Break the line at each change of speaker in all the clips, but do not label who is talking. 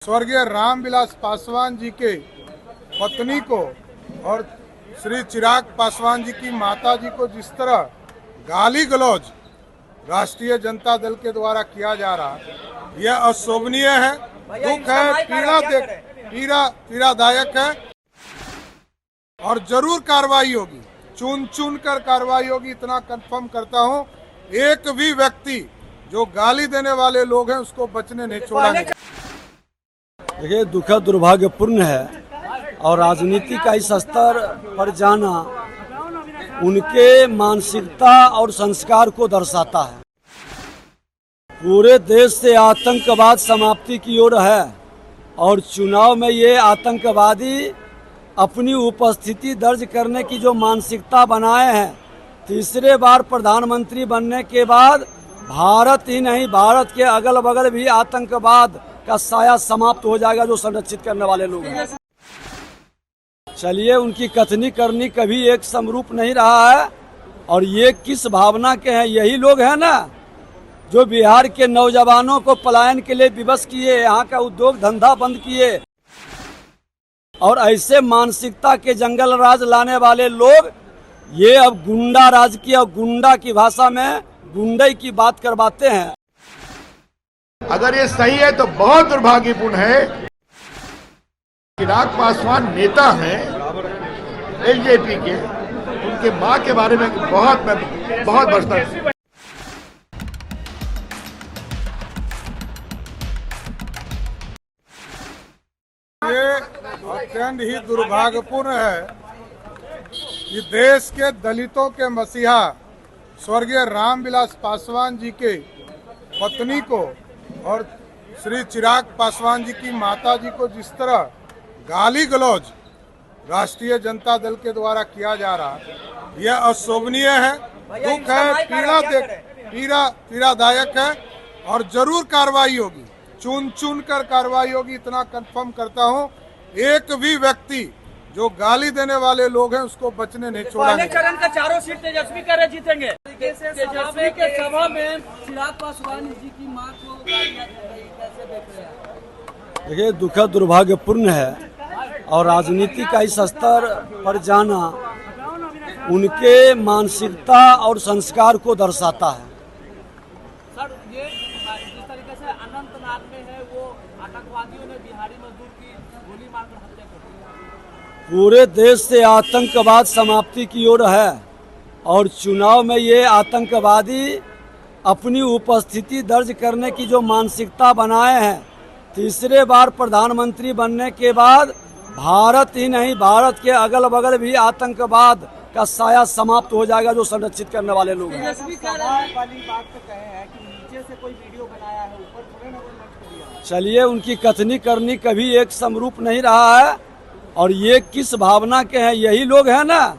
स्वर्गीय रामविलास पासवान जी के पत्नी को और श्री चिराग पासवान जी की माता जी को जिस तरह गाली गलौज राष्ट्रीय जनता दल के द्वारा किया जा रहा है, यह अशोभनीय है, दुख है, पीड़ादायक है और जरूर कार्रवाई होगी, चुन चुन कर कार्रवाई होगी, इतना कंफर्म करता हूं। एक भी व्यक्ति जो गाली देने वाले लोग हैं उसको बचने नहीं छोड़ेंगे।
देखिए, दुखद दुर्भाग्यपूर्ण है और राजनीति का इस स्तर पर जाना उनके मानसिकता और संस्कार को दर्शाता है। पूरे देश से आतंकवाद समाप्ति की ओर है और चुनाव में ये आतंकवादी अपनी उपस्थिति दर्ज करने की जो मानसिकता बनाए हैं, तीसरे बार प्रधानमंत्री बनने के बाद भारत ही नहीं, भारत के अगल बगल भी आतंकवाद का साया समाप्त हो जाएगा, जो संरक्षित करने वाले लोग हैं। चलिए, उनकी कथनी करनी कभी एक समरूप नहीं रहा है और ये किस भावना के हैं? यही लोग हैं ना जो बिहार के नौजवानों को पलायन के लिए विवश किए, यहाँ का उद्योग धंधा बंद किए और ऐसे मानसिकता के जंगल राज लाने वाले लोग ये अब गुंडा राज की और गुंडा की भाषा में गुंडई की बात करवाते हैं।
अगर ये सही है तो बहुत दुर्भाग्यपूर्ण है। चिराग पासवान नेता हैं एलजेपी के, उनके मां के बारे में बहुत बचता।
ये अत्यंत ही दुर्भाग्यपूर्ण है कि देश के दलितों के मसीहा स्वर्गीय रामविलास पासवान जी के पत्नी को और श्री चिराग पासवान जी की माता जी को जिस तरह गाली गलौज राष्ट्रीय जनता दल के द्वारा किया जा रहा है, यह अशोभनीय है, दुख है, पीड़ादायक है और जरूर कार्रवाई होगी, चुन चुन कर कार्रवाई होगी, इतना कंफर्म करता हूं। एक भी व्यक्ति जो गाली देने वाले लोग हैं उसको बचने नहीं छोड़ेंगे।
पहले चरण का चारों सीट तेजस्वी करे जीतेंगे। तेजस्वी के सभा में चिराग पासवान जी की मां को गालियां दी गई, कैसे देख रहे हैं?
देखिए, दुखद दुर्भाग्यपूर्ण है और राजनीति का इस स्तर पर जाना उनके मानसिकता और संस्कार को दर्शाता है।
सर, ये जिस तरीके से अनंतनाग में है, वो आतंकवादियों ने बिहारी मजदूर की गोली मारकर हत्या कर दी।
पूरे देश से आतंकवाद समाप्ति की ओर है और चुनाव में ये आतंकवादी अपनी उपस्थिति दर्ज करने की जो मानसिकता बनाए हैं, तीसरे बार प्रधानमंत्री बनने के बाद भारत ही नहीं, भारत के अगल बगल भी आतंकवाद का साया समाप्त हो जाएगा, जो संरक्षित करने वाले लोग हैं। चलिए, उनकी कथनी करनी कभी एक समरूप नहीं रहा है और ये किस भावना के हैं? यही लोग हैं ना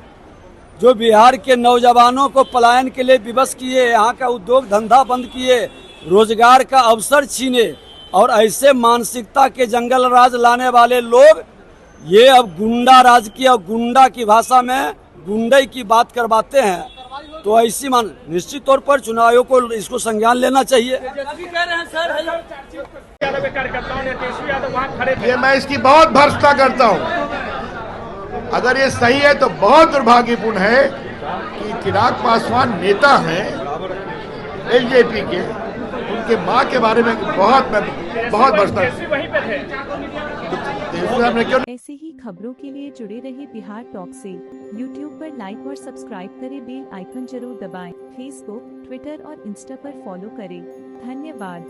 जो बिहार के नौजवानों को पलायन के लिए विवश किए, यहाँ का उद्योग धंधा बंद किए, रोजगार का अवसर छीने और ऐसे मानसिकता के जंगल राज लाने वाले लोग ये अब गुंडा राज की और गुंडा की भाषा में गुंडई की बात करवाते हैं। तो ऐसी निश्चित तौर पर चुनाव आयोग को इसको संज्ञान लेना चाहिए।
ये मैं इसकी बहुत भर्त्सना करता हूं। अगर ये सही है तो बहुत दुर्भाग्यपूर्ण है कि चिराग पासवान नेता हैं एलजेपी के, उनके मां के बारे में बहुत बचता।
ऐसे ही खबरों के लिए जुड़े रहे बिहार टॉक से। यूट्यूब पर लाइक और सब्सक्राइब करें, बेल आइकन जरूर दबाएं। फेसबुक, ट्विटर और इंस्टा पर फॉलो करें। धन्यवाद।